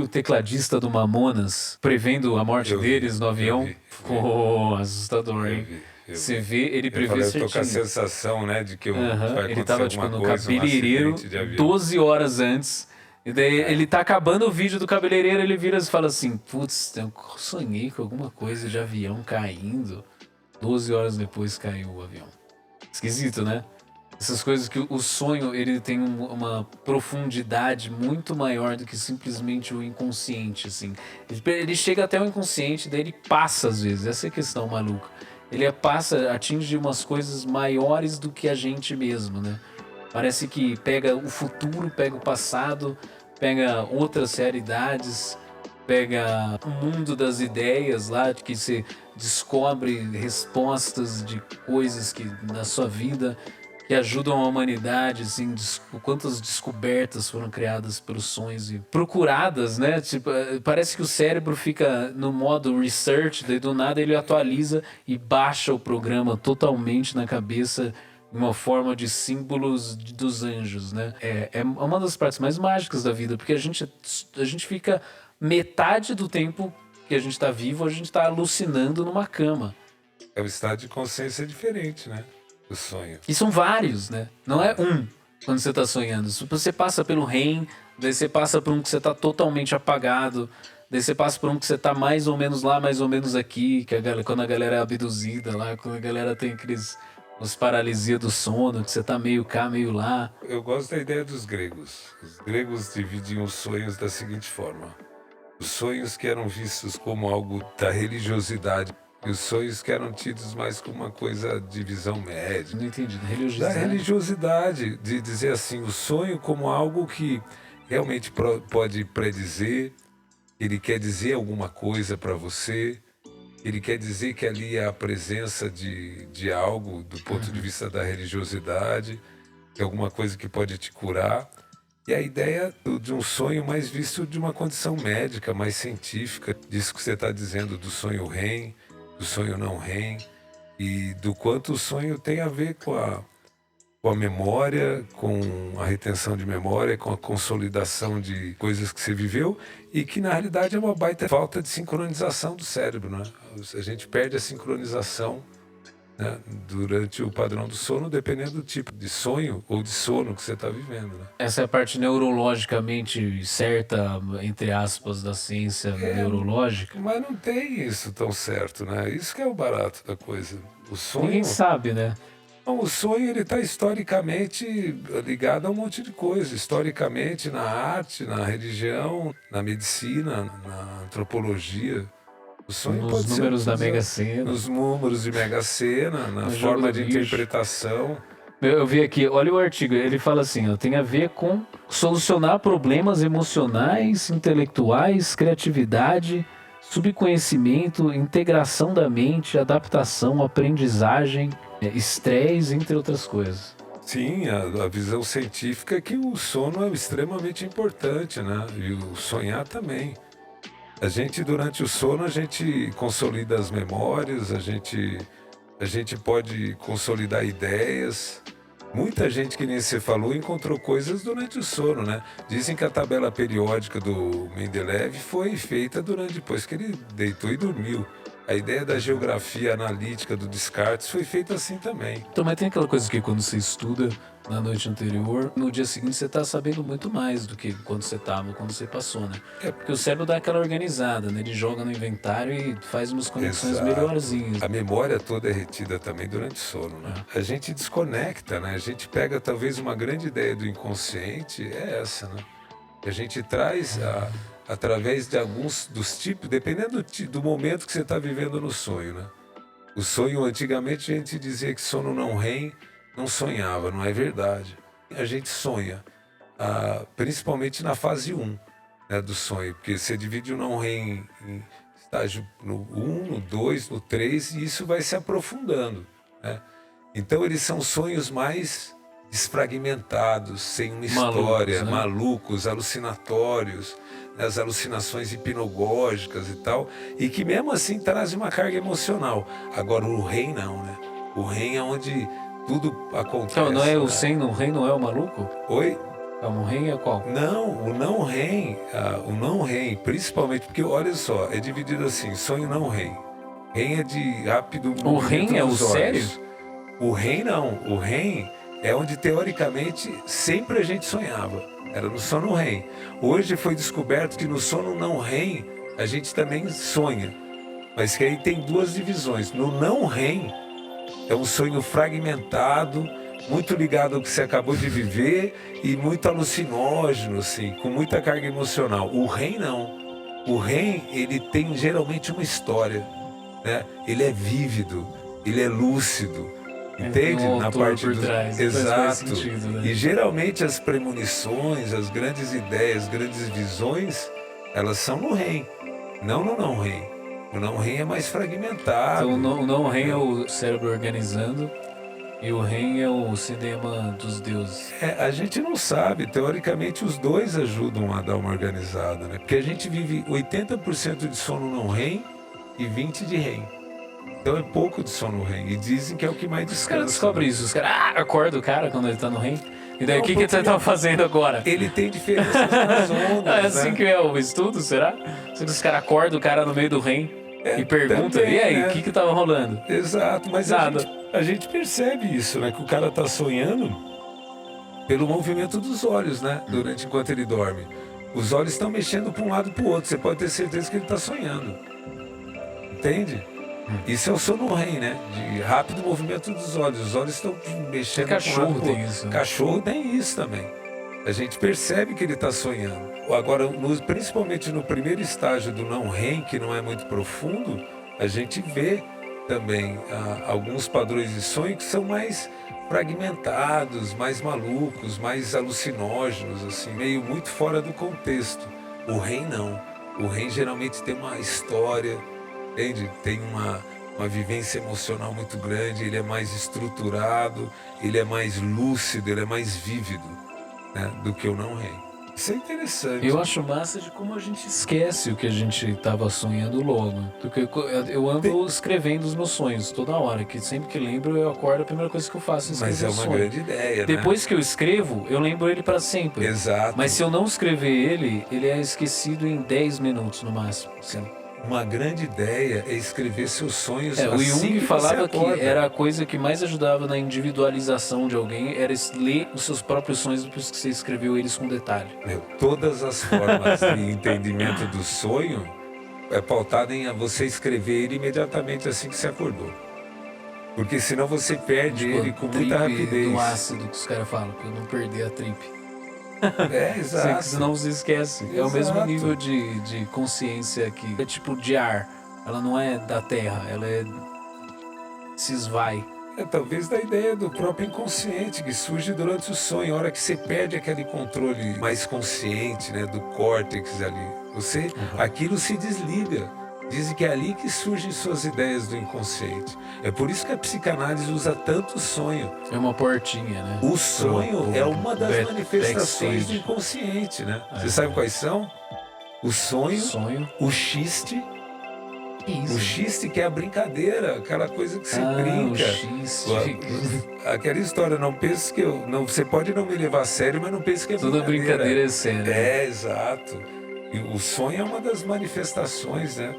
tecladista do Mamonas prevendo a morte deles no avião? Ficou assustador, hein? Você vê, ele prevê certinho. Eu tô com a sensação, né, de que vai acontecer Ele tava, alguma no coisa, cabeleireiro, 12 horas antes. E daí ele tá acabando o vídeo do cabeleireiro, ele vira e fala assim, putz, eu sonhei com alguma coisa de avião caindo. 12 horas depois caiu o avião. Esquisito, né? Essas coisas que o sonho, ele tem uma profundidade muito maior do que simplesmente o inconsciente, assim. Ele chega até o inconsciente, daí ele passa às vezes, essa é a questão maluca. Ele passa, atinge umas coisas maiores do que a gente mesmo, né? Parece que pega o futuro, pega o passado, pega outras realidades, pega o mundo das ideias lá, de que você descobre respostas de coisas que na sua vida que ajudam a humanidade, assim, quantas descobertas foram criadas pelos sonhos e procuradas, né? Tipo, parece que o cérebro fica no modo research, daí do nada ele atualiza e baixa o programa totalmente na cabeça em uma forma de símbolos dos anjos, né? É uma das partes mais mágicas da vida, porque a gente fica metade do tempo que a gente tá vivo, a gente tá alucinando numa cama. É um estado de consciência diferente, né? O sonho. E são vários, né? Não é um quando você tá sonhando. Você passa pelo REM, daí você passa por um que você tá totalmente apagado, daí você passa por um que você tá mais ou menos lá, mais ou menos aqui, que quando a galera é abduzida lá, quando a galera tem os paralisia do sono, que você tá meio cá, meio lá. Eu gosto da ideia dos gregos. Os gregos dividiam os sonhos da seguinte forma. Os sonhos que eram vistos como algo da religiosidade e os sonhos que eram tidos mais como uma coisa de visão média. Não entendi. Da religiosidade, de dizer assim, o sonho como algo que realmente pode predizer, ele quer dizer alguma coisa para você, ele quer dizer que ali é a presença de algo do ponto de vista da religiosidade, que é alguma coisa que pode te curar. E a ideia de um sonho mais visto de uma condição médica, mais científica, disso que você está dizendo, do sonho REM, do sonho não REM, e do quanto o sonho tem a ver com a memória, com a retenção de memória, com a consolidação de coisas que você viveu, e que na realidade é uma baita falta de sincronização do cérebro, né? A gente perde a sincronização, né, durante o padrão do sono, dependendo do tipo de sonho ou de sono que você está vivendo, né? Essa é a parte neurologicamente certa, entre aspas, da ciência neurológica. Mas não tem isso tão certo, né? Isso que é o barato da coisa. O sonho... Ninguém sabe, né? Não, o sonho ele está historicamente ligado a um monte de coisa. Historicamente na arte, na religião, na medicina, na antropologia. O sonho Nos pode números ser da Mega Sena. nos números de Mega Sena, na forma de interpretação. Eu vi aqui, olha o artigo, ele fala assim, ó, tem a ver com solucionar problemas emocionais, intelectuais, criatividade, subconhecimento, integração da mente, adaptação, aprendizagem, estresse, entre outras coisas. Sim, a visão científica é que o sono é extremamente importante, né? E o sonhar também. A gente, durante o sono, a gente consolida as memórias, a gente pode consolidar ideias. Muita gente, que nem você falou, encontrou coisas durante o sono, né? Dizem que a tabela periódica do Mendeleev foi feita depois que ele deitou e dormiu. A ideia da geografia analítica do Descartes foi feita assim também. Então, mas tem aquela coisa que quando você estuda na noite anterior, no dia seguinte você tá sabendo muito mais do que quando você tava, quando você passou, né? Porque o cérebro dá aquela organizada, né? Ele joga no inventário e faz umas conexões melhorzinhas. A memória toda é retida também durante o sono, né? A gente desconecta, né? A gente pega talvez uma grande ideia do inconsciente, é essa, né? A gente traz através de alguns dos tipos, dependendo do momento que você está vivendo no sonho, né? O sonho, antigamente a gente dizia que sono não REM, não sonhava, não é verdade. A gente sonha, principalmente na fase 1, né, do sonho, porque você divide o não REM em estágio no 1, no 2, no 3, e isso vai se aprofundando, né? Então eles são sonhos mais desfragmentados, sem uma história, malucos, alucinatórios, né, as alucinações hipnagógicas e tal, e que mesmo assim trazem uma carga emocional. Agora o REM não, né? O REM é onde tudo acontece. Então, não é o né? 100 no REM, não é o maluco? Oi? Calma, o REM é qual? Não, o não REM, principalmente, porque olha só, é dividido assim, sonho não REM. REM é de rápido O movimento REM é o dos olhos. sério? O REM não, o REM é onde teoricamente sempre a gente sonhava, era no sono REM. Hoje foi descoberto que no sono não REM a gente também sonha, mas que aí tem duas divisões. No não REM é um sonho fragmentado, muito ligado ao que você acabou de viver e muito alucinógeno, assim, com muita carga emocional. O REM não. O REM, ele tem geralmente uma história, né? Ele é vívido, ele é lúcido, entende? Tem um Na autor parte por do... trás, faz Exato. sentido, né? E geralmente as premonições, as grandes ideias, grandes visões, elas são no REM, não no não REM. O não REM é mais fragmentado. Então o não REM é o cérebro organizando e o REM é o cinema dos deuses. A gente não sabe, teoricamente os dois ajudam a dar uma organizada, né? Porque a gente vive 80% de sono não REM e 20% de REM. Então é pouco de sono REM. E dizem que é o que mais descansa. Os caras descobrem isso, os caras acordam o cara quando ele tá no REM. E daí Não, o que você tá fazendo agora? Ele tem diferenças nas ondas, É assim né? que é o estudo, será? Se os caras acordam o cara no meio do REM e perguntam, também, e aí, né? o que tava rolando? Exato, mas Nada. a gente percebe isso, né? Que o cara tá sonhando pelo movimento dos olhos, né? Durante enquanto ele dorme. Os olhos estão mexendo para um lado e para o outro. Você pode ter certeza que ele está sonhando. Entende? Isso é o sono REM, né? De rápido movimento dos olhos. Os olhos estão mexendo para um lado Cachorro pro tem outro. isso, né? Cachorro tem isso também. A gente percebe que ele está sonhando. Agora, principalmente no primeiro estágio do não REM, que não é muito profundo, a gente vê também alguns padrões de sonho que são mais fragmentados, mais malucos, mais alucinógenos, assim, meio muito fora do contexto. O REM não. O REM geralmente tem uma história, entende? Tem uma vivência emocional muito grande, ele é mais estruturado, ele é mais lúcido, ele é mais vívido, né, do que o não REM. Isso é interessante. Eu acho massa de como a gente esquece o que a gente tava sonhando logo. Porque eu ando escrevendo os meus sonhos toda hora, que sempre que lembro eu acordo, a primeira coisa que eu faço é escrever Mas é o uma sonho. grande ideia, Depois que eu escrevo, eu lembro ele para sempre. né? Exato. Mas se eu não escrever ele é esquecido em 10 minutos no máximo. Assim. Uma grande ideia é escrever seus sonhos O assim Jung que falava você que acorda. era a coisa que mais ajudava na individualização de alguém, era ler os seus próprios sonhos depois que você escreveu eles com detalhe. Todas as formas de entendimento do sonho é pautada em você escrever ele imediatamente assim que você acordou. Porque senão você perde ele com muita rapidez. Do ácido que os caras falam, pra eu não perder a trip. Exato. Senão você esquece. É o mesmo Exato. nível de consciência que é tipo de ar. Ela não é da terra, ela se esvai. Talvez da ideia do próprio inconsciente que surge durante o sonho, a hora que você perde aquele controle mais consciente, né, do córtex ali. Aquilo se desliga. Dizem que é ali que surgem suas ideias do inconsciente. É por isso que a psicanálise usa tanto o sonho. É uma portinha, né? O sonho é uma das manifestações do backstage. inconsciente, né? Você sabe quais são? O sonho, o xiste. Isso. O xiste que é a brincadeira, aquela coisa que você brinca. O xiste. Aquela história, não pense que você pode não me levar a sério, mas não pense que é Toda brincadeira é séria. Exato. E o sonho é uma das manifestações, né,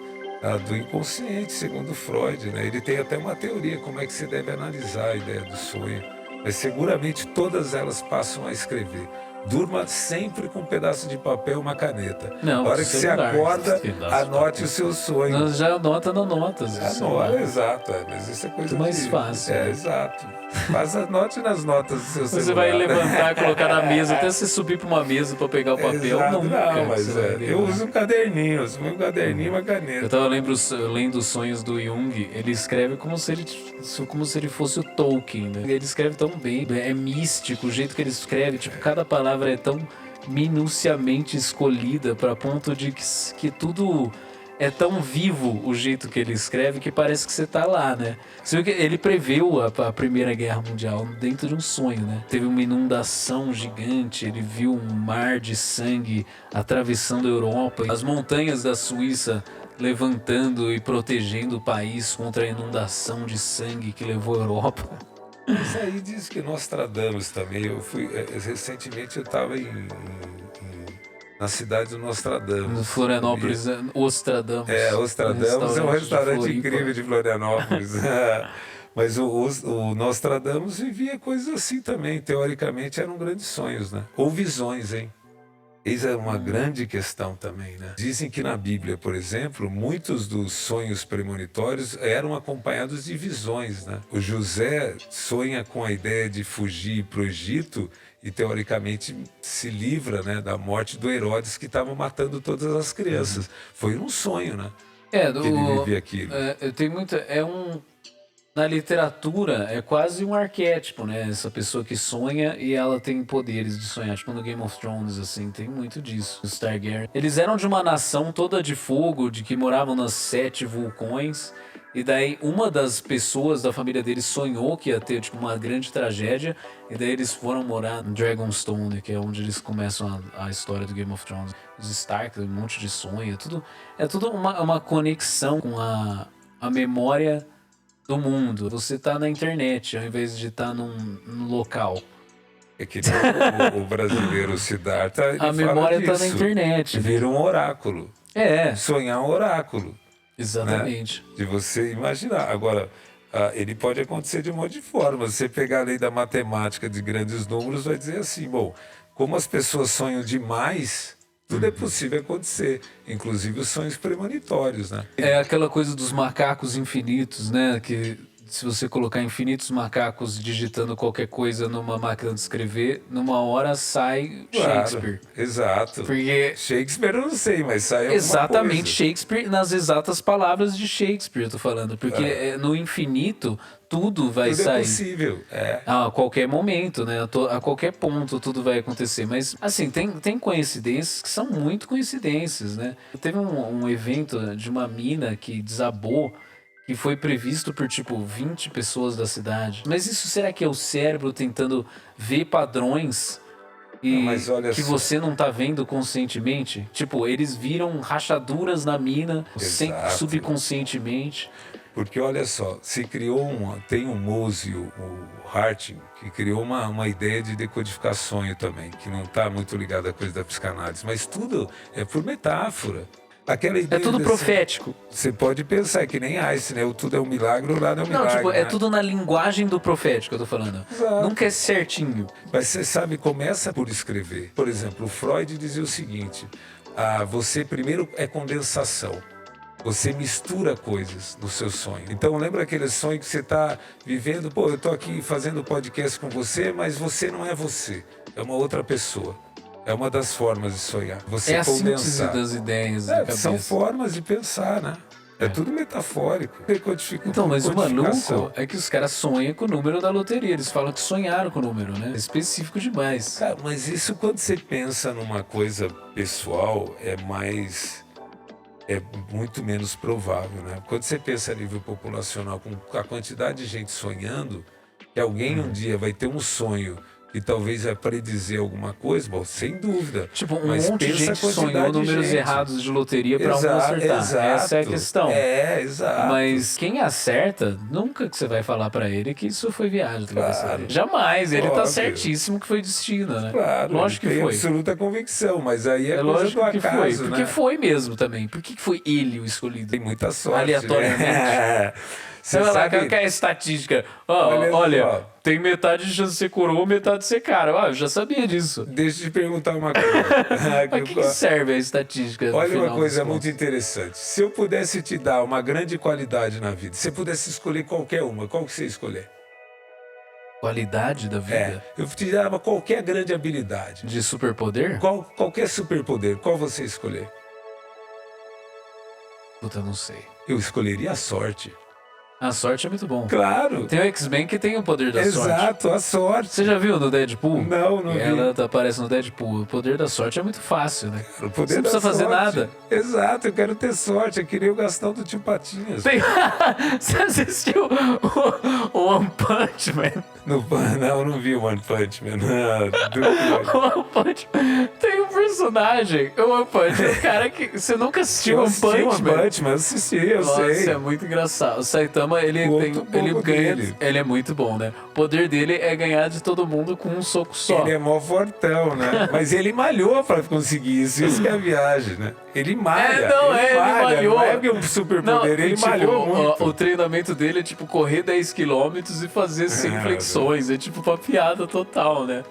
do inconsciente, segundo Freud, né? Ele tem até uma teoria como é que você deve analisar a ideia do sonho. Mas seguramente todas elas passam a escrever. Durma sempre com um pedaço de papel e uma caneta. Não, a hora que você acorda, anote o seu sonho. Nós já anota no Notas. Exato, mas isso é coisa muito mais fácil. Exato. Mas anote nas notas do seu celular. Você vai levantar, colocar na mesa, até você subir para uma mesa para pegar o papel. Exato. Nunca, não, mas eu uso um caderninho, um caderninho e uma caneta. Eu tava lendo os sonhos do Jung, ele escreve como se ele fosse o Tolkien, né? Ele escreve tão bem, é místico o jeito que ele escreve, tipo, cada palavra é tão minuciamente escolhida para ponto de que tudo é tão vivo o jeito que ele escreve que parece que você tá lá, né? Você viu que ele preveu a Primeira Guerra Mundial dentro de um sonho, né? Teve uma inundação gigante, ele viu um mar de sangue atravessando a Europa, as montanhas da Suíça levantando e protegendo o país contra a inundação de sangue que levou a Europa. Isso aí diz que Nostradamus também. Recentemente eu estava na cidade do No Nostradamus. Florianópolis, Ostradamus. Ostradamus é um restaurante de Floripa. incrível de Florianópolis. Mas o Nostradamus vivia coisas assim também. Teoricamente eram grandes sonhos, né? Ou visões, hein? Eis é uma grande questão também, né? Dizem que na Bíblia, por exemplo, muitos dos sonhos premonitórios eram acompanhados de visões, né? O José sonha com a ideia de fugir para o Egito e, teoricamente, se livra, né, da morte do Herodes, que estava matando todas as crianças. Foi um sonho, né? Que ele vivia aquilo. Tem muita. Na literatura é quase um arquétipo, né? Essa pessoa que sonha e ela tem poderes de sonhar. Tipo no Game of Thrones, assim, tem muito disso. Os Targaryen. Eles eram de uma nação toda de fogo, de que moravam nas 7 vulcões. E daí uma das pessoas da família deles sonhou que ia ter tipo uma grande tragédia. E daí eles foram morar em Dragonstone, que é onde eles começam a história do Game of Thrones. Os Stark, um monte de sonho. É tudo uma conexão com a memória do mundo. Você tá na internet ao invés de estar num local. É que o brasileiro Siddhartha, ele A memória fala tá na disso. internet. Vira um oráculo. É, Sonhar é um oráculo. exatamente. De você imaginar. Agora, ele pode acontecer de um monte de formas. Você pegar a lei da matemática de grandes números, vai dizer assim, bom, como as pessoas sonham demais, tudo é possível acontecer, inclusive os sonhos premonitórios, né? É aquela coisa dos macacos infinitos, né? Que se você colocar infinitos macacos digitando qualquer coisa numa máquina de escrever, numa hora sai Shakespeare. Claro, exato. Porque Shakespeare eu não sei, mas sai alguma exatamente coisa. Shakespeare, nas exatas palavras de Shakespeare, eu tô falando. Porque no infinito tudo vai Tudo é sair. possível, A qualquer momento, né? A qualquer ponto tudo vai acontecer. Mas, assim, tem coincidências que são muito coincidências, né? Teve um evento de uma mina que desabou, que foi previsto por, tipo, 20 pessoas da cidade. Mas isso será que é o cérebro tentando ver padrões e Mas olha que só. você não tá vendo conscientemente? Tipo, eles viram rachaduras na mina Exato. subconscientemente. Porque olha só, se criou tem o Mose, o Harting, que criou uma ideia de decodificar sonho também, que não está muito ligado à coisa da psicanálise, mas tudo é por metáfora. Aquela ideia É tudo profético. Você pode pensar que nem Einstein, né? O tudo é um milagre, o nada é um Não, milagre. tipo, é né? tudo na linguagem do profético, eu tô falando. Exato. Nunca é certinho. Mas você sabe, começa por escrever. Por exemplo, o Freud dizia o seguinte, você primeiro é condensação. Você mistura coisas no seu sonho. Então lembra aquele sonho que você está vivendo? Pô, eu estou aqui fazendo podcast com você, mas você não é você. É uma outra pessoa. É uma das formas de sonhar. Você É a síntese condensar. das ideias da cabeça. São formas de pensar, né? É tudo metafórico. Então, mas o Codificação. maluco é que os caras sonham com o número da loteria. Eles falam que sonharam com o número, né? É específico demais. Cara, mas isso quando você pensa numa coisa pessoal, é muito menos provável, né? Quando você pensa a nível populacional, com a quantidade de gente sonhando, que alguém um dia vai ter um sonho que talvez vai predizer alguma coisa, bom, sem dúvida. Tipo, um Mas monte de pensa a gente sonhou quantidade de números gente. errados de loteria pra um Exato, acertar. exato. Essa é a questão. Exato. Mas quem acerta, nunca que você vai falar pra ele que isso foi viagem da cabeça Claro. dele. Jamais, ele tá Óbvio. certíssimo que foi destino, né? Claro, Lógico ele que tem foi. absoluta convicção, mas aí é coisa Lógico do que acaso, foi. né? Porque foi mesmo também. Por que foi ele o escolhido? Tem muita sorte, Aleatoriamente. né? Você Você vai lá, sabe... qual que é a estatística? Olha só. Tem metade de chance de ser coroa, metade de ser cara. Eu já sabia disso. Deixa eu te perguntar uma coisa. Mas que serve a estatística? no Olha final uma coisa das muito contas? interessante. Se eu pudesse te dar uma grande qualidade na vida, se você pudesse escolher qualquer uma, qual que você ia escolher? Qualidade da vida? Eu te dava qualquer grande habilidade. De superpoder? Qualquer superpoder, qual você ia escolher? Puta, não sei. Eu escolheria a sorte. A sorte é muito bom. Claro. Tem o X-Men que tem o poder da sorte. Exato, a sorte. Você já viu no Deadpool? Não vi. Ela aparece no Deadpool. O poder da sorte é muito fácil, né? O poder Você não da precisa fazer sorte. nada. Exato, eu quero ter sorte. Eu queria o Gastão do Tio Patinhas. Você assistiu o One Punch Man? Não, não vi o One Punch Man. Não, duvido. O One Punch Man tem um personagem. O One Punch Man, o cara que... Você nunca assistiu Eu One assisti Punch One Man? Punch Man, eu assisti, eu Nossa, sei. é muito engraçado. O Saitama Saitama, ele Conta um ele pouco ganha, dele. ele é muito bom, né? O poder dele é ganhar de todo mundo com um soco só. Ele é mó fortão, né? Mas ele malhou pra conseguir isso. Isso que é a viagem, né? Ele malha. Ele malhou. Não é que é um superpoder, Não, ele tipo, malhou muito. o treinamento dele é tipo correr 10 quilômetros e fazer 100 flexões. É tipo uma piada total, né?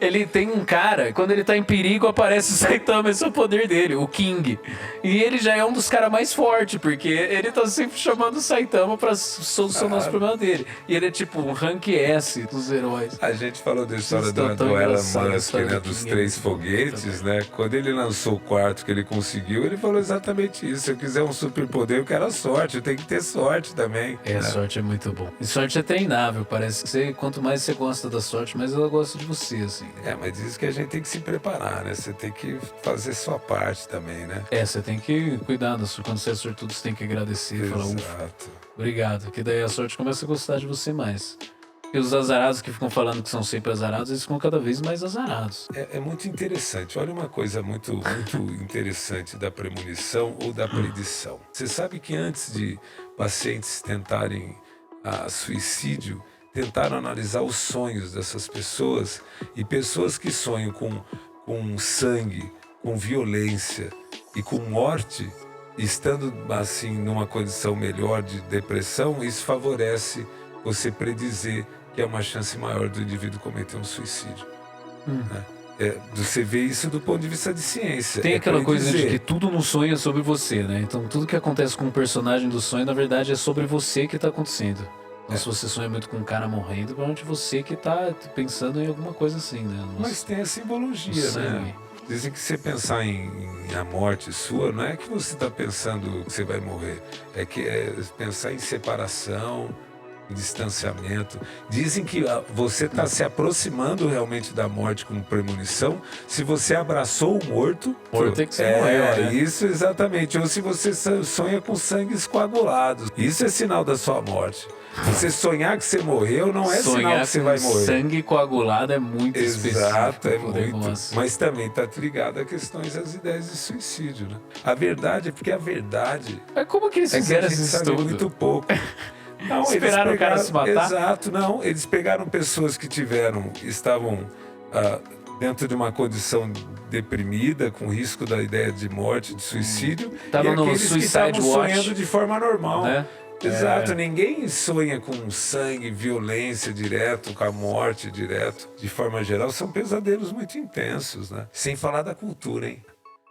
Ele tem um cara, quando ele tá em perigo, aparece o Saitama, esse é o poder dele, o King. E ele já é um dos caras mais fortes, porque ele tá sempre chamando o Saitama pra solucionar os problemas dele. E ele é tipo um rank S dos heróis. A gente falou da história Isso tá do tão Elon engraçado, a Musk, história né? do Dos King é 3 muito boa foguetes, também. né? Quando ele lançou o quarto que ele conseguiu, ele falou exatamente isso. Se eu quiser um superpoder, eu quero a sorte. Eu tenho que ter sorte também. É, a né? sorte é muito bom. E sorte é treinável, parece que quanto mais você gosta da sorte, mais ela gosta de você, assim. É, mas diz que a gente tem que se preparar, né? Você tem que fazer sua parte também, né? É, você tem que cuidar da sorte. Quando você é sortudo, você tem que agradecer e falar, ufa, Exato. obrigado. Que daí a sorte começa a gostar de você mais. E os azarados que ficam falando que são sempre azarados, eles ficam cada vez mais azarados. É muito interessante. Olha uma coisa muito interessante da premonição ou da predição. Você sabe que antes de pacientes tentarem suicídio, tentaram analisar os sonhos dessas pessoas, e pessoas que sonham com sangue, com violência e com morte, estando assim numa condição melhor de depressão, isso favorece você predizer que é uma chance maior do indivíduo cometer um suicídio. Né? Você vê isso do ponto de vista de ciência. Tem aquela coisa de predizer. que tudo no sonho é sobre você, né? Então tudo que acontece com o personagem do sonho, na verdade, é sobre você que tá acontecendo. Então se você sonha muito com um cara morrendo, provavelmente você que tá pensando em alguma coisa assim, né? Mas tem a simbologia, o sangue. né? Dizem que você pensar em a morte sua, não é que você está pensando que você vai morrer. É que é pensar em separação, em distanciamento. Dizem que você está se aproximando realmente da morte como premonição se você abraçou o morto. Morto é que você morreu, né? Isso exatamente. Ou se você sonha com sangues coagulados. Isso é sinal da sua morte. Você sonhar que você morreu não é sinal que você vai morrer. Sangue coagulado é muito Exato, específico. é Poder muito. nosso. Mas também está ligado a questões das ideias de suicídio, né? A verdade é porque a verdade Mas como que eles é que a fizeram gente esse sabe estudo? muito pouco. Não, Esperaram o cara se matar? Exato, não. Eles pegaram pessoas que estavam dentro de uma condição deprimida, com risco da ideia de morte, de suicídio. Tava e no aqueles que Suicide estavam Watch, sonhando de forma normal. né? Exato, ninguém sonha com sangue, violência direto, com a morte direto. De forma geral, são pesadelos muito intensos, né? Sem falar da cultura, hein?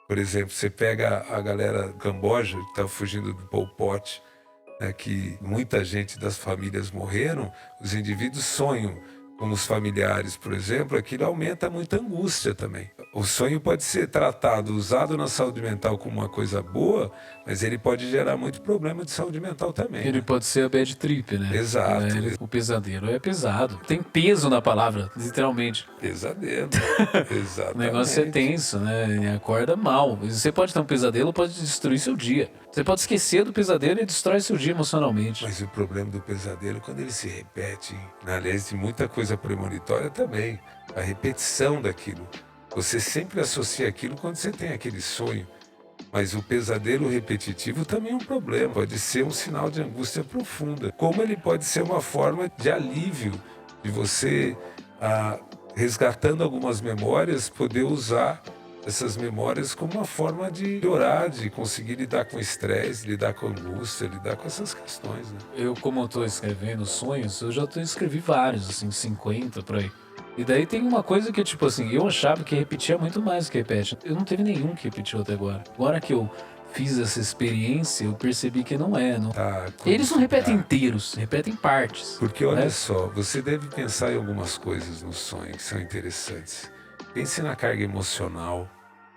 Por exemplo, você pega a galera do Camboja, que estava fugindo do Pol Pot, né, que muita gente das famílias morreram, os indivíduos sonham com os familiares, por exemplo, aquilo aumenta muita angústia também. O sonho pode ser tratado, usado na saúde mental como uma coisa boa, mas ele pode gerar muito problema de saúde mental também. Ele né? pode ser a bad trip, né? Exato. O pesadelo é pesado. Tem peso na palavra, literalmente. Pesadelo. Exatamente. O negócio é tenso, né? Acorda mal. Você pode ter um pesadelo, pode destruir seu dia. Você pode esquecer do pesadelo e destrói seu dia emocionalmente. Mas o problema do pesadelo é quando ele se repete. Aliás, de muita coisa premonitória também. A repetição daquilo. Você sempre associa aquilo quando você tem aquele sonho. Mas o pesadelo repetitivo também é um problema. Pode ser um sinal de angústia profunda. Como ele pode ser uma forma de alívio, de você, resgatando algumas memórias, poder usar essas memórias como uma forma de melhorar, de conseguir lidar com o estresse, lidar com a angústia, lidar com essas questões. Né? Eu, como eu tô escrevendo sonhos, eu já escrevi vários, assim, 50 por aí. E daí tem uma coisa que, tipo assim, eu achava que repetia muito mais do que repete. Eu não teve nenhum que repetiu até agora. Agora que eu fiz essa experiência, eu percebi que não é. Não... Eles não repetem inteiros, repetem partes. Porque olha né? só, você deve pensar em algumas coisas no sonho que são interessantes. Pense na carga emocional,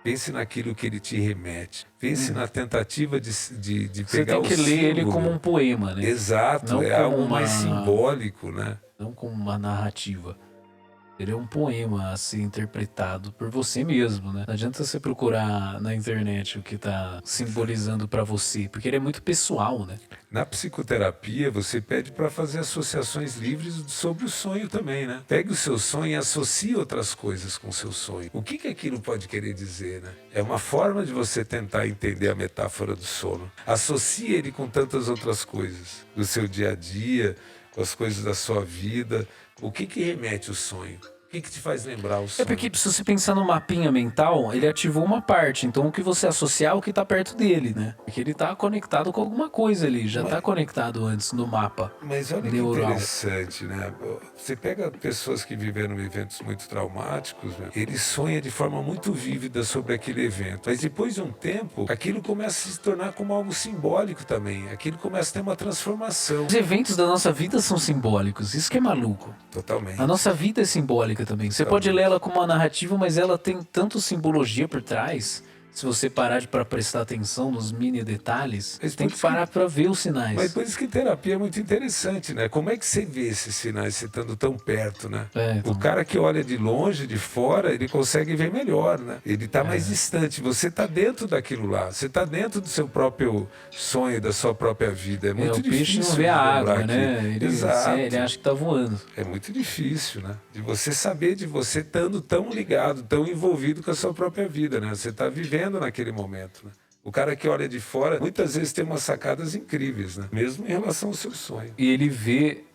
pense naquilo que ele te remete, pense na tentativa de Você pegar tem o que ler ele símbolo. como um poema, né? Exato, Não é como algo uma- mais simbólico, né? Não como uma narrativa. Ele é um poema a ser interpretado por você mesmo, né? Não adianta você procurar na internet o que tá simbolizando pra você, porque ele é muito pessoal, né? Na psicoterapia, você pede para fazer associações livres sobre o sonho também, né? Pegue o seu sonho e associe outras coisas com o seu sonho. O que aquilo pode querer dizer, né? É uma forma de você tentar entender a metáfora do sono. Associe ele com tantas outras coisas do seu dia a dia, com as coisas da sua vida. O que remete o sonho? O que te faz lembrar o sonho? É porque se você pensar no mapinha mental, ele ativou uma parte. Então o que você associar é o que tá perto dele, né? Porque ele tá conectado com alguma coisa ali. Já tá conectado antes no mapa Mas olha que neural. interessante, né? Você pega pessoas que viveram eventos muito traumáticos, né? Ele sonha de forma muito vívida sobre aquele evento. Mas depois de um tempo, aquilo começa a se tornar como algo simbólico também. Aquilo começa a ter uma transformação. Os eventos da nossa vida são simbólicos. Isso que é maluco. Totalmente. A nossa vida é simbólica também. Você pode ler ela como uma narrativa, mas ela tem tanto simbologia por trás. Se você parar para prestar atenção nos mini detalhes, Mas você tem por que isso parar para ver os sinais. Mas por isso que terapia é muito interessante, né? Como é que você vê esses sinais você estando tão perto, né? Então. O cara que olha de longe, de fora, ele consegue ver melhor, né? Ele está mais distante. Você está dentro daquilo lá. Você está dentro do seu próprio sonho, da sua própria vida. É muito o difícil. peixe não vê a água, aqui. né? Exato. Ele acha que tá voando. É muito difícil, né? De você saber de você estando tão ligado, tão envolvido com a sua própria vida, né? Você está vivendo naquele momento. Né? O cara que olha de fora, muitas vezes tem umas sacadas incríveis, né? Mesmo em relação ao seu sonho. E ele vê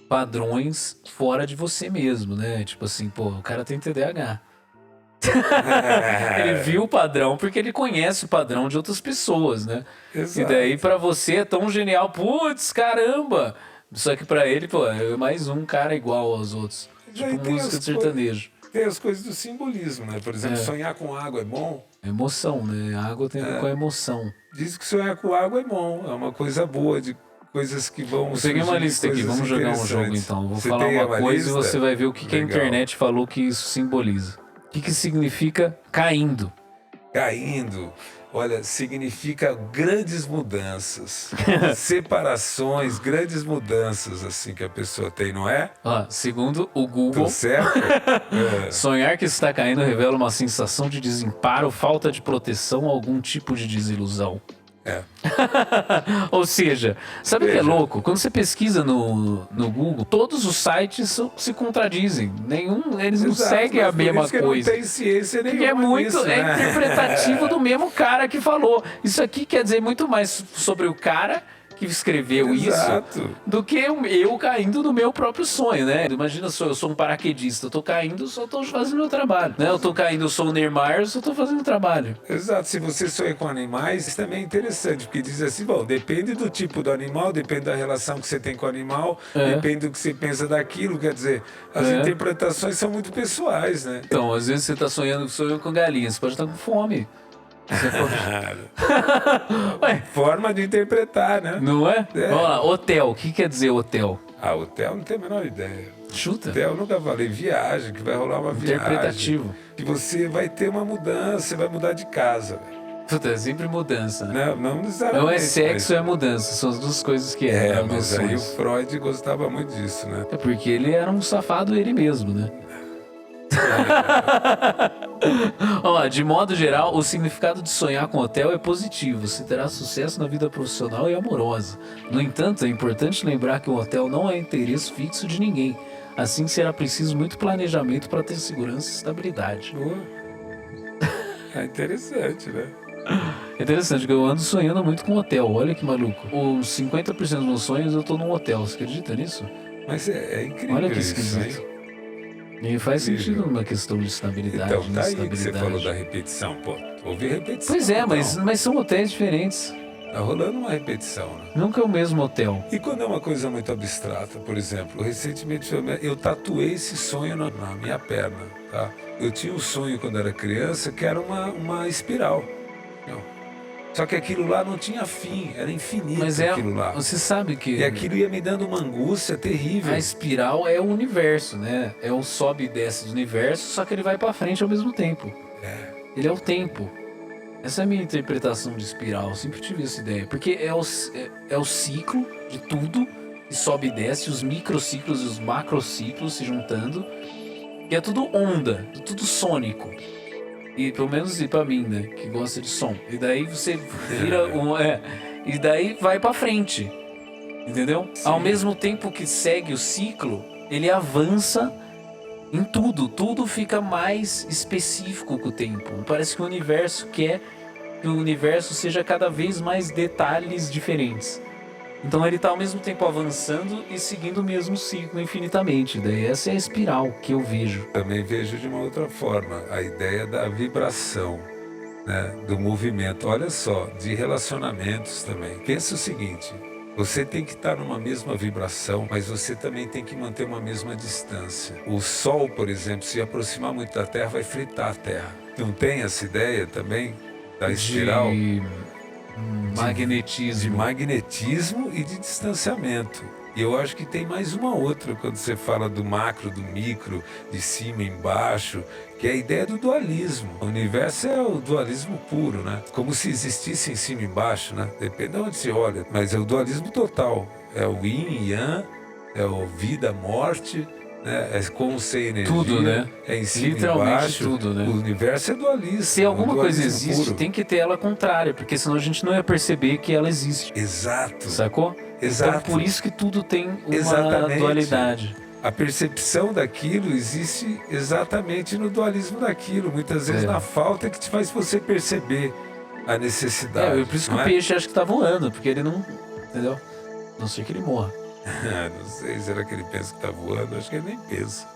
padrões fora de você mesmo, né? Tipo assim, pô, o cara tem TDAH. Ele viu o padrão porque ele conhece o padrão de outras pessoas, né? Exato. E daí pra você é tão genial, putz, caramba! Só que pra ele, pô, é mais um cara igual aos outros. Tipo música de sertanejo. Tem as coisas do simbolismo, né? Por exemplo, sonhar com água é bom. Emoção, né? A água tem a ver com a emoção. Diz que sonhar com água é bom, é uma coisa boa, de coisas que vão. Eu peguei uma lista aqui, vamos jogar um jogo então. Vou falar uma coisa e você vai ver o que a internet falou que isso simboliza. O que significa caindo? Caindo, olha, significa grandes mudanças, separações, grandes mudanças assim que a pessoa tem, não é? Ó, segundo o Google, Tô certo? sonhar que está caindo revela uma sensação de desamparo, falta de proteção ou algum tipo de desilusão. Ou seja, sabe o que é louco? Quando você pesquisa no Google, todos os sites se contradizem. Eles não seguem a mesma coisa. Não tem ciência nenhuma. Porque é muito nisso, né? interpretativo do mesmo cara que falou. Isso aqui quer dizer muito mais sobre o cara que escreveu Exato. isso do que eu caindo no meu próprio sonho, né? Imagina só, eu sou um paraquedista, eu tô caindo, só tô fazendo meu trabalho, né? Eu tô caindo, eu sou o Neymar, eu só tô fazendo trabalho. Exato, se você sonha com animais, isso também é interessante, porque diz assim, bom, depende do tipo do animal, depende da relação que você tem com o animal, depende do que você pensa daquilo, quer dizer, as interpretações são muito pessoais, né? Então, às vezes você tá sonhando com galinha, você pode estar com fome. Ué, forma de interpretar, né? Não é? Vamos lá, hotel. O que quer dizer hotel? Hotel não tenho a menor ideia. Chuta. Hotel eu nunca falei. Viagem, que vai rolar uma viagem. Interpretativo. Que você vai ter uma mudança, você vai mudar de casa. Puta, é sempre mudança, né? Não necessariamente. Não é sexo, é mudança. São as duas coisas que é. Mas aí o Freud gostava muito disso, né? É porque ele era um safado ele mesmo, né? Ó, de modo geral, o significado de sonhar com hotel é positivo. Você terá sucesso na vida profissional e amorosa. No entanto, é importante lembrar que um hotel não é interesse fixo de ninguém. Assim, será preciso muito planejamento para ter segurança e estabilidade. É interessante, né? É interessante, porque eu ando sonhando muito com hotel. Olha que maluco. Os 50% dos meus sonhos eu tô num hotel. Você acredita nisso? Mas é incrível. Olha que isso, esquisito. hein? E faz sentido numa questão de estabilidade. Então, tá aí que você falou da repetição, pô. Houve repetição. Pois é, então. mas são hotéis diferentes. Tá rolando uma repetição, né? Nunca é o mesmo hotel. E quando é uma coisa muito abstrata, por exemplo, recentemente eu tatuei esse sonho na minha perna, tá? Eu tinha um sonho quando era criança que era uma espiral. Só que aquilo lá não tinha fim, era infinito aquilo lá. Você sabe que... E aquilo ia me dando uma angústia terrível. A espiral é o universo, né? É o sobe e desce do universo, só que ele vai pra frente ao mesmo tempo. Ele é o tempo. Essa é a minha interpretação de espiral. Eu sempre tive essa ideia. Porque é o ciclo de tudo, e sobe e desce, os microciclos e os macrociclos se juntando. E é tudo onda, tudo sônico. E pelo menos pra mim, né, que gosta de som. E daí você vira e daí vai pra frente. Entendeu? Sim. Ao mesmo tempo que segue o ciclo, ele avança em tudo. Tudo fica mais específico com o tempo. Parece que o universo quer que o universo seja cada vez mais detalhes diferentes. Então ele tá ao mesmo tempo avançando e seguindo o mesmo ciclo infinitamente. Daí essa é a espiral que eu vejo. Também vejo de uma outra forma, a ideia da vibração, né, do movimento. Olha só, de relacionamentos também. Pensa o seguinte, você tem que estar numa mesma vibração, mas você também tem que manter uma mesma distância. O Sol, por exemplo, se aproximar muito da Terra, vai fritar a Terra. Não tem essa ideia também da espiral? De De magnetismo. magnetismo e de distanciamento. E eu acho que tem mais uma outra quando você fala do macro, do micro, de cima e embaixo, que é a ideia do dualismo. O universo é o dualismo puro, né? Como se existisse em cima e embaixo, né? Depende de onde se olha, mas é o dualismo total. É o yin e yang, é o vida, morte, né? É como ser energia, Tudo, né? é em cima e Literalmente embaixo. tudo, né? O universo é dualista. Se alguma coisa dualismo existe, puro. tem que ter ela contrária, porque senão a gente não ia perceber que ela existe. Exato. Sacou? Exato. Então por isso que tudo tem uma Exatamente. dualidade. A percepção daquilo existe exatamente no dualismo daquilo. Muitas vezes na falta que te faz você perceber a necessidade. Por isso que não o peixe acha que tá voando, porque ele não. Entendeu? A não ser que ele morra. Não sei, será que ele pensa que tá voando? Acho que ele nem pensa.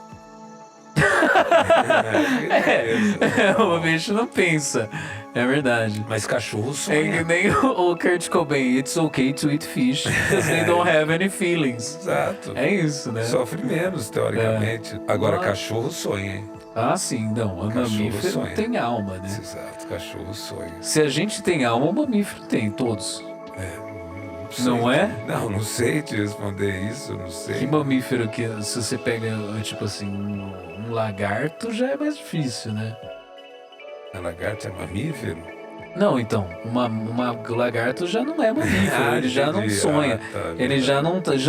O bicho não pensa. É verdade. Mas cachorro É sonha. que nem o Kurt Cobain. It's okay to eat fish, because they don't have any feelings. Exato. É isso, né? Sofre menos, teoricamente. Agora, Mas- cachorro sonha, hein? Ah, sim, não. O Cachorro mamífero sonha. tem alma, né? Exato, cachorro sonha. Se a gente tem alma, o mamífero tem, todos. Sei. Não é? Não, não sei te responder isso, não sei. Que mamífero que, se você pega, tipo assim, um lagarto, já é mais difícil, né? A lagarta é mamífero? Não, então, o lagarto já não é mamífero, ele já não entendi. sonha. Ah, tá, Ele já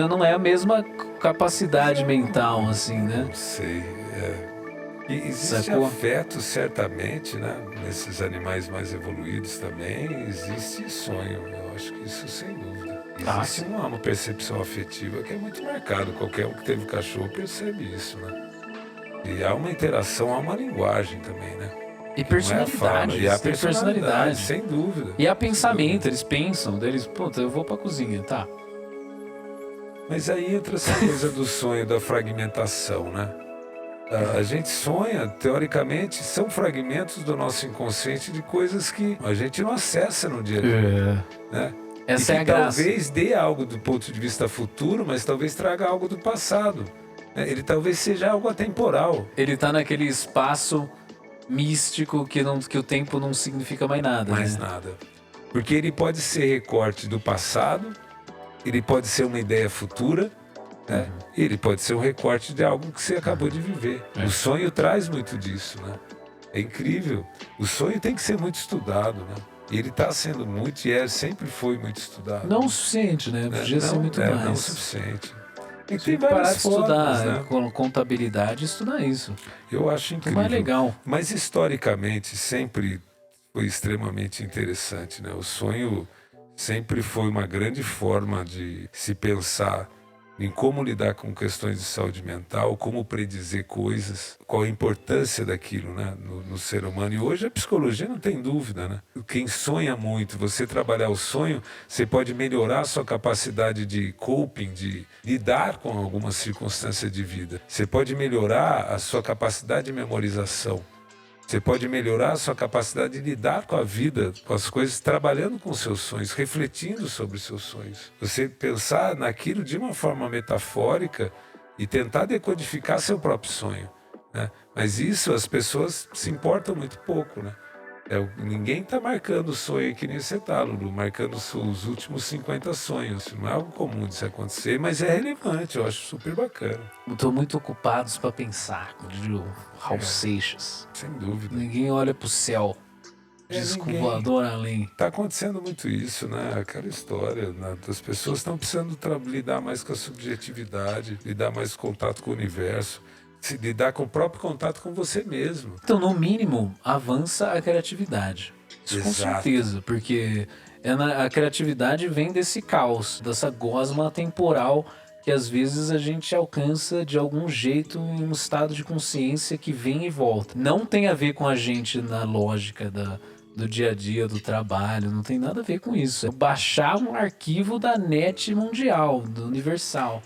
não é a mesma capacidade mental, assim, né? Não sei. E existe Sacou? afeto, certamente, né? Nesses animais mais evoluídos também, existe sonho. Eu acho que isso sem dúvida. Existe uma percepção afetiva que é muito marcada. Qualquer um que teve cachorro percebe isso, né? E há uma interação, há uma linguagem também, né? E Que não é a fala, personalidade, e a tem personalidade. sem dúvida. E há pensamento, eles pensam, deles, puta, eu vou pra cozinha, tá? Mas aí entra essa coisa do sonho, da fragmentação, né? A gente sonha, teoricamente, são fragmentos do nosso inconsciente de coisas que a gente não acessa no dia a dia, né? Essa E é a que graça. talvez dê algo do ponto de vista futuro, mas talvez traga algo do passado, né? Ele talvez seja algo atemporal. Ele tá naquele espaço místico que o tempo não significa mais nada, Mais né? nada. Porque ele pode ser recorte do passado, ele pode ser uma ideia futura, né? E ele pode ser um recorte de algo que você acabou de viver. O sonho traz muito disso, né? É incrível. O sonho tem que ser muito estudado, né? E ele está sendo muito, e sempre foi muito estudado. Não o suficiente, né? Podia ser muito mais. Não o suficiente. E Tem tem que parar várias de estudar formas, né? com contabilidade e estudar isso. Eu acho É incrível. mais legal. Mas historicamente sempre foi extremamente interessante, né? O sonho sempre foi uma grande forma de se pensar em como lidar com questões de saúde mental, como predizer coisas, qual a importância daquilo, né, no ser humano. E hoje a psicologia não tem dúvida, né? Quem sonha muito, você trabalhar o sonho, você pode melhorar a sua capacidade de coping, de lidar com alguma circunstância de vida. Você pode melhorar a sua capacidade de memorização. Você pode melhorar a sua capacidade de lidar com a vida, com as coisas, trabalhando com seus sonhos, refletindo sobre os seus sonhos. Você pensar naquilo de uma forma metafórica e tentar decodificar seu próprio sonho, né? Mas isso as pessoas se importam muito pouco, né? Ninguém está marcando o sonho que nem você está, Lulu, marcando os últimos 50 sonhos. Não é algo comum de se acontecer, mas é relevante, eu acho super bacana. Estou muito ocupados para pensar, como diria o Raul Seixas. Sem dúvida. Ninguém olha pro céu. Disco ninguém. voador além. Está acontecendo muito isso, né? Aquela história, né? As pessoas estão precisando lidar mais com a subjetividade, lidar mais com contato com o universo. se lidar com o próprio contato com você mesmo. Então, no mínimo, avança a criatividade. Isso com Exato. certeza, porque a criatividade vem desse caos, dessa gosma temporal que às vezes a gente alcança de algum jeito em um estado de consciência que vem e volta. Não tem a ver com a gente na lógica do dia a dia, do trabalho, não tem nada a ver com isso. É baixar um arquivo da net mundial, do universal.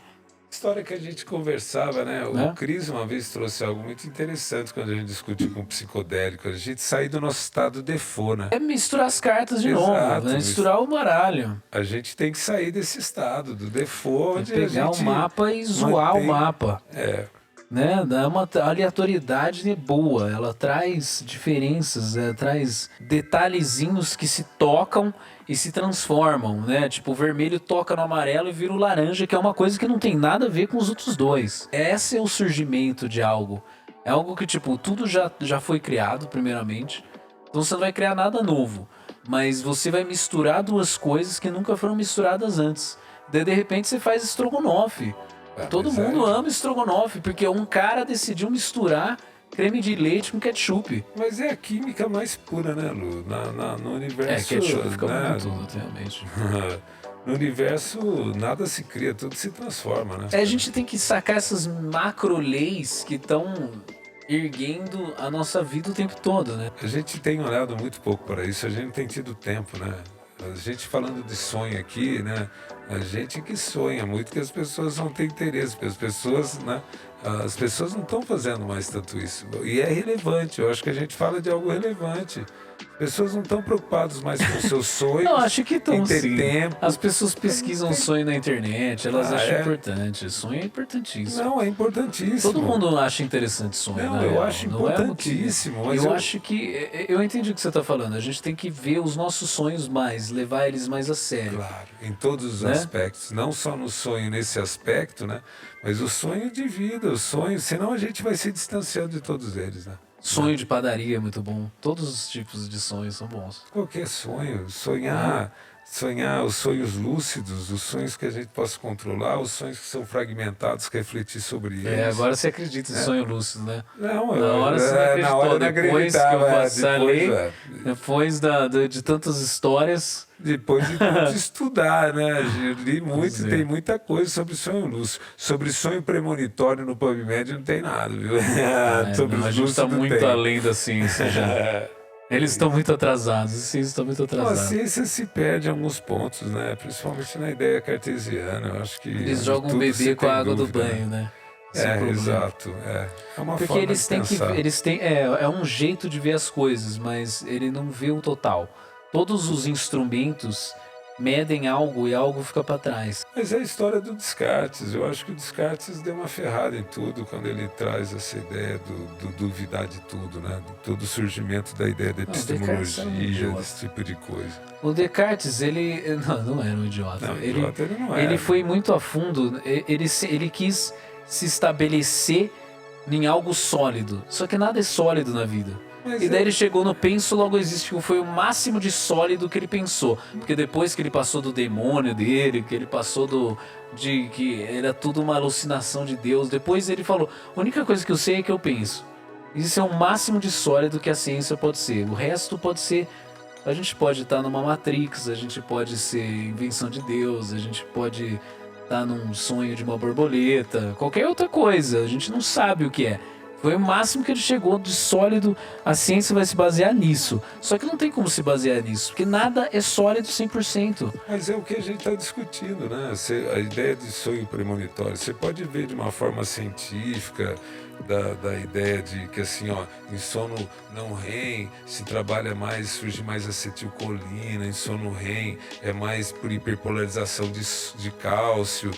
História que a gente conversava, né? Né? O Cris uma vez trouxe algo muito interessante quando a gente discutiu com o psicodélico. A gente sair do nosso estado default, né? É misturar as cartas de novo, Exato, né? Misturar o baralho. A gente tem que sair desse estado, do default, É onde pegar a o gente mapa e zoar mantém- o mapa. É, Né? Dá uma aleatoriedade boa, ela traz diferenças, traz detalhezinhos que se tocam e se transformam, né? Tipo, o vermelho toca no amarelo e vira o laranja, que é uma coisa que não tem nada a ver com os outros dois. Esse é o surgimento de algo. É algo que, tipo, tudo já foi criado, primeiramente. Então você não vai criar nada novo. Mas você vai misturar duas coisas que nunca foram misturadas antes. Daí, de repente, você faz estrogonofe. Todo mas mundo ama estrogonofe, porque um cara decidiu misturar creme de leite com ketchup. mas é a química mais pura, né, Lu? No universo. Ketchup fica né? bom em tudo, realmente. No universo, nada se cria, tudo se transforma, né? A gente tem que sacar essas macro-leis que estão erguendo a nossa vida o tempo todo, né? A gente tem olhado muito pouco para isso, a gente não tem tido tempo, né? A gente falando de sonho aqui, né? A gente que sonha muito que as pessoas não têm interesse, porque as pessoas não estão fazendo mais tanto isso. E é relevante, eu acho que a gente fala de algo relevante. As pessoas não estão preocupadas mais com seus sonhos. Eu acho que estão em ter sim. tempo. As pessoas pesquisam sonho na internet, elas acham é? importante. Sonho é importantíssimo. Não, é importantíssimo. Todo mundo acha interessante sonho, Não, na eu real. acho Não é algo que- importantíssimo, mas eu acho que... Eu entendi o que você está falando. A gente tem que ver os nossos sonhos mais, levar eles mais a sério. Claro, em todos os Né? aspectos, não só no sonho nesse aspecto, né? Mas o sonho de vida, o sonho, senão a gente vai se distanciando de todos eles, né? Sonho de padaria é muito bom. Todos os tipos de sonhos são bons. Qualquer sonho, sonhar os sonhos lúcidos, os sonhos que a gente possa controlar, os sonhos que são fragmentados, refletir sobre eles. Agora você acredita em sonho lúcido, né? Não, Na hora você não acreditou. na hora eu não Depois que eu acreditava, falei, depois, depois de tantas histórias... depois de muito estudar, né? Eu li muito, Pois é. tem muita coisa sobre sonho lúcido. Sobre sonho premonitório no PubMed não tem nada, viu? Sobre não, a os gente está lúcidos muito tem. além da ciência já. Eles estão muito atrasados, os cientistas estão muito Então, a atrasados. ciência se perde em alguns pontos, né? Principalmente na ideia cartesiana. Eu acho que Eles onde jogam o tudo se bebê com tem a água dúvida, do banho, né? Esse é o É, problema. exato. É uma Porque forma eles de têm que. pensar. Eles têm, é um jeito de ver as coisas, mas ele não vê o total. Todos os instrumentos medem algo e algo fica para trás. Mas é a história do Descartes. Eu acho que o Descartes deu uma ferrada em tudo quando ele traz essa ideia do duvidar de tudo, né? De todo o surgimento da ideia da Descartes era um epistemologia, idiota. desse tipo de coisa. O Descartes, ele. Não era um idiota. Não, ele, idiota ele não era. ele foi muito a fundo, ele quis se estabelecer em algo sólido. Só que nada é sólido na vida. Mas E daí ele chegou no penso, logo existe, que foi o máximo de sólido que ele pensou. Porque depois que ele passou do demônio dele, que ele passou de que era tudo uma alucinação de Deus, depois ele falou, a única coisa que eu sei é que eu penso. Isso é o máximo de sólido que a ciência pode ser. O resto pode ser... A gente pode estar numa Matrix, a gente pode ser invenção de Deus, a gente pode estar num sonho de uma borboleta, qualquer outra coisa, a gente não sabe o que é. Foi o máximo que ele chegou de sólido, a ciência vai se basear nisso. Só que não tem como se basear nisso, porque nada é sólido 100%. Mas é o que a gente está discutindo, né? A ideia de sonho premonitório, você pode ver de uma forma científica, da ideia de que assim, ó, em sono não REM se trabalha mais, surge mais acetilcolina, em sono REM é mais por hiperpolarização de cálcio,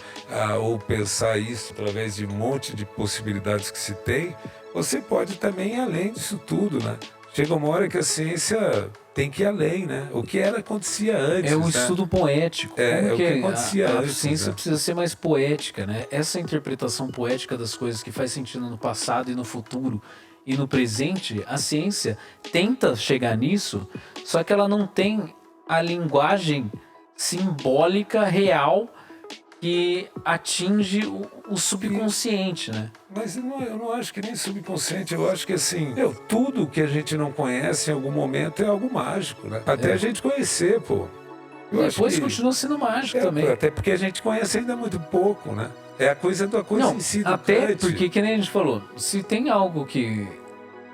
ou pensar isso através de um monte de possibilidades que se tem, você pode também ir além disso tudo, né? Chega uma hora que a ciência tem que ir além, né? O que acontecia antes, É um né? estudo poético. É, Como é o que acontecia a antes, ciência né? precisa ser mais poética, né? Essa interpretação poética das coisas que faz sentido no passado e no futuro e no presente, a ciência tenta chegar nisso, só que ela não tem a linguagem simbólica real que atinge o subconsciente, né? Mas eu não acho que nem subconsciente, eu acho que assim, tudo que a gente não conhece em algum momento é algo mágico, né? Até a gente conhecer, pô. Eu acho Depois que continua sendo mágico também. até porque a gente conhece ainda muito pouco, né? É a coisa da coisa Não, em si do até Kant. porque, que nem a gente falou, se tem algo que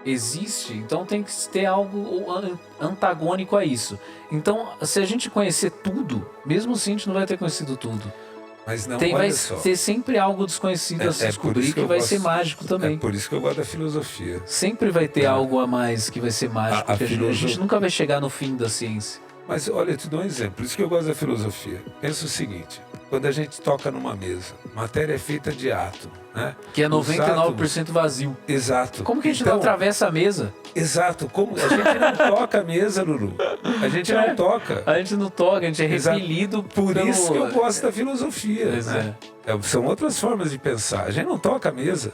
existe, então tem que ter algo antagônico a isso. Então, se a gente conhecer tudo, mesmo assim a gente não vai ter conhecido tudo. Mas não, Vai olha só. ter sempre algo desconhecido a se por descobrir isso que eu vai gosto- ser mágico também. É por isso que eu gosto da filosofia. Sempre vai ter algo a mais que vai ser mágico, A que a gente nunca vai chegar no fim da ciência. Mas olha, eu te dou um exemplo, por isso que eu gosto da filosofia. Pensa o seguinte, quando a gente toca numa mesa, matéria é feita de átomo, né? Que é Os 99% vazio. átomos- Exato. Como que a gente não atravessa a mesa? Exato, como a gente não toca a mesa, Lulu. A gente não toca. A gente não toca, a gente é Exato. repelido Por pelo... isso que eu gosto da filosofia. Pois Né? São outras formas de pensar. A gente não toca a mesa.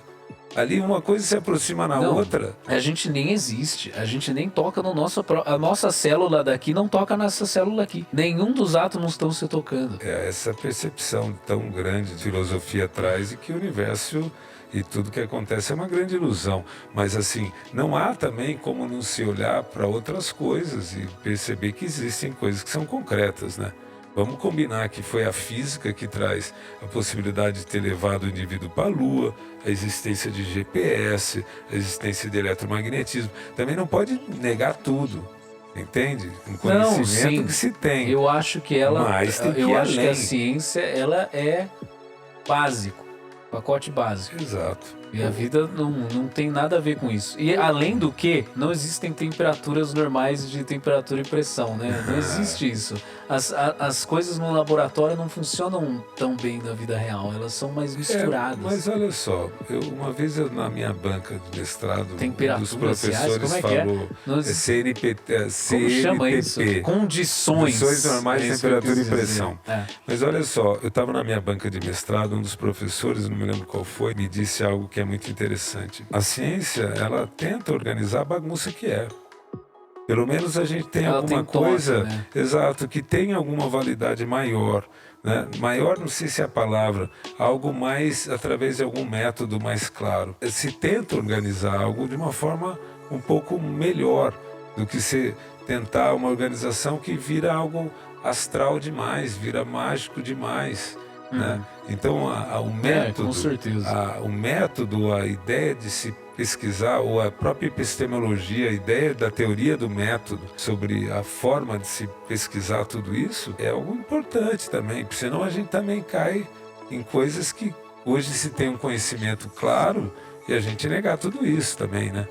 Ali uma coisa se aproxima na Não, outra. A gente nem existe, a gente nem toca no nosso... A nossa célula daqui não toca nessa célula aqui. Nenhum dos átomos estão se tocando. É essa percepção tão grande de filosofia traz e que o universo e tudo que acontece é uma grande ilusão. Mas assim, não há também como não se olhar para outras coisas e perceber que existem coisas que são concretas, né? Vamos combinar que foi a física que traz a possibilidade de ter levado o indivíduo para a Lua, a existência de GPS, a existência de eletromagnetismo. Também não pode negar tudo, entende? Um conhecimento sim. que se tem. Eu acho que ela... Mas tem que ir eu acho que além. a ciência, ela é básico. Pacote básico. Exato. E a vida não tem nada a ver com isso. E além do que, não existem temperaturas normais de temperatura e pressão, né? Não existe isso. As coisas no laboratório não funcionam tão bem na vida real, elas são mais misturadas. Mas olha só, uma vez na minha banca de mestrado, um dos Temperaturas professores reais, como é que é? falou Como chama CNPP, isso? Condições normais de É isso que eu temperatura e quis dizer. pressão. É. Mas olha só, eu estava na minha banca de mestrado, um dos professores, não me lembro qual foi, me disse algo que é muito interessante. A ciência, ela tenta organizar a bagunça que é. Pelo menos a gente tem Ela alguma tem toque, coisa, né? exato, que tem alguma validade maior. Né? Maior, não sei se é a palavra, algo mais através de algum método mais claro. Se tenta organizar algo de uma forma um pouco melhor do que se tentar uma organização que vira algo astral demais, vira mágico demais. Né? Então, o método, com certeza. o método, a ideia de se pesquisar, ou a própria epistemologia, a ideia da teoria do método sobre a forma de se pesquisar tudo isso, é algo importante também, porque senão a gente também cai em coisas que hoje se tem um conhecimento claro e a gente negar tudo isso também, né?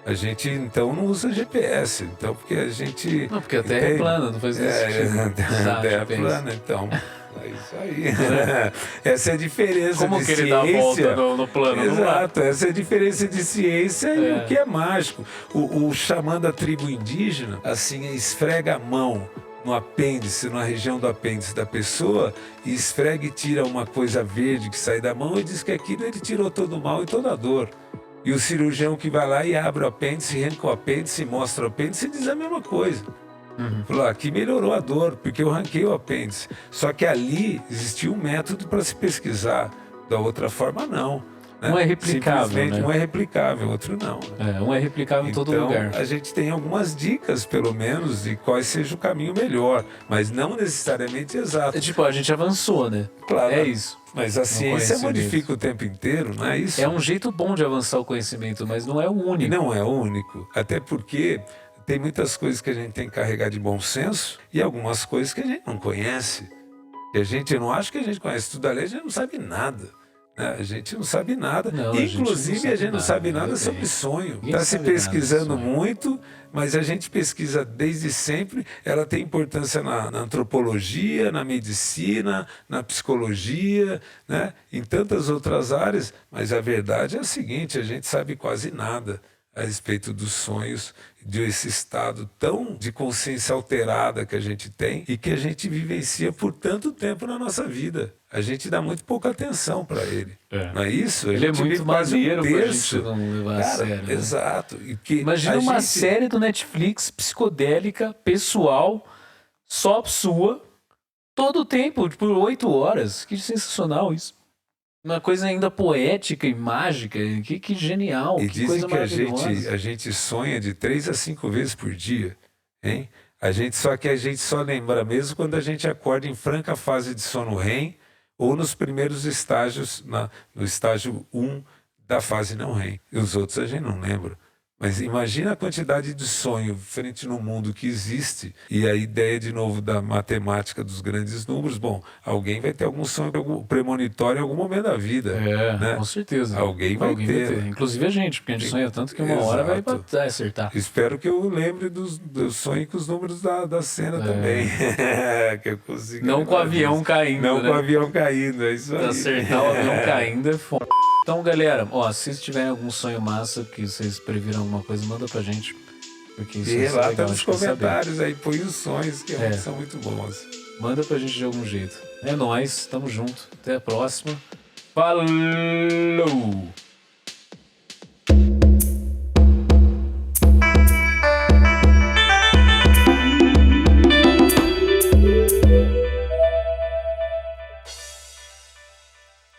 A gente, então, não usa GPS, então, porque a gente... Não, porque a Terra é plana, não faz sentido. A Terra é plana, então... É isso aí. Essa é a diferença Como de que ele ciência. dá a volta no plano? Exato, essa é a diferença de ciência e o que é mágico. O xamã da tribo indígena, assim, esfrega a mão no apêndice, na região do apêndice da pessoa, e esfrega e tira uma coisa verde que sai da mão e diz que aquilo ele tirou todo o mal e toda a dor. E o cirurgião que vai lá e abre o apêndice, arranca o apêndice, mostra o apêndice e diz a mesma coisa. Falou, aqui melhorou a dor, porque eu arranquei o apêndice. Só que ali existia um método para se pesquisar. Da outra forma, não. Né? Um é replicável, né? Um é replicável, outro não. Né? Um é replicável em todo lugar. A gente tem algumas dicas, pelo menos, de qual seja o caminho melhor, mas não necessariamente exato. Tipo, a gente avançou, né? Claro. É isso. Mas a ciência modifica o tempo inteiro, não é isso? É um jeito bom de avançar o conhecimento, mas não é o único. E não é o único. Até porque tem muitas coisas que a gente tem que carregar de bom senso e algumas coisas que a gente não conhece. Que a gente não acha que a gente conhece tudo ali, a gente não sabe nada. Né? A gente não sabe nada. Não, Inclusive, a gente não sabe nada sobre sonho. Está se pesquisando muito, mas a gente pesquisa desde sempre. Ela tem importância na antropologia, na medicina, na psicologia, né? Em tantas outras áreas. Mas a verdade é a seguinte, a gente sabe quase nada a respeito dos sonhos, desse estado tão de consciência alterada que a gente tem e que a gente vivencia por tanto tempo na nossa vida. A gente dá muito pouca atenção para ele. Não é isso? Ele é muito maneiro pra gente não levar a sério. Né? Exato. Imagina uma série do Netflix psicodélica, pessoal, só sua, todo o tempo, por 8 horas. Que sensacional isso. Uma coisa ainda poética e mágica. Que genial, E que coisa dizem que maravilhosa. a gente sonha de 3 a 5 vezes por dia, hein? Só que a gente só lembra mesmo quando a gente acorda em franca fase de sono REM ou nos primeiros estágios, no estágio 1 da fase não REM. E os outros a gente não lembra. Mas imagina a quantidade de sonho frente no mundo que existe e a ideia de novo da matemática dos grandes números. Bom, alguém vai ter algum sonho premonitório em algum momento da vida, né? Com certeza. Alguém vai ter. Inclusive a gente, porque a gente sonha tanto que uma hora vai Exato. acertar. Espero que eu lembre dos sonhos com os números da cena também. Que eu consiga Não com o lembrar avião disso. caindo, Não né? com o avião caindo, é isso aí. Acertar o avião caindo é foda. Então, galera, ó, se vocês tiverem algum sonho massa que vocês previram alguma coisa, manda pra gente. Porque isso E vai ser relata legal, a nos gente quer saber. comentários aí, põe os sonhos que são muito bons. Manda pra gente de algum jeito. É nóis, tamo junto. Até a próxima. Falou!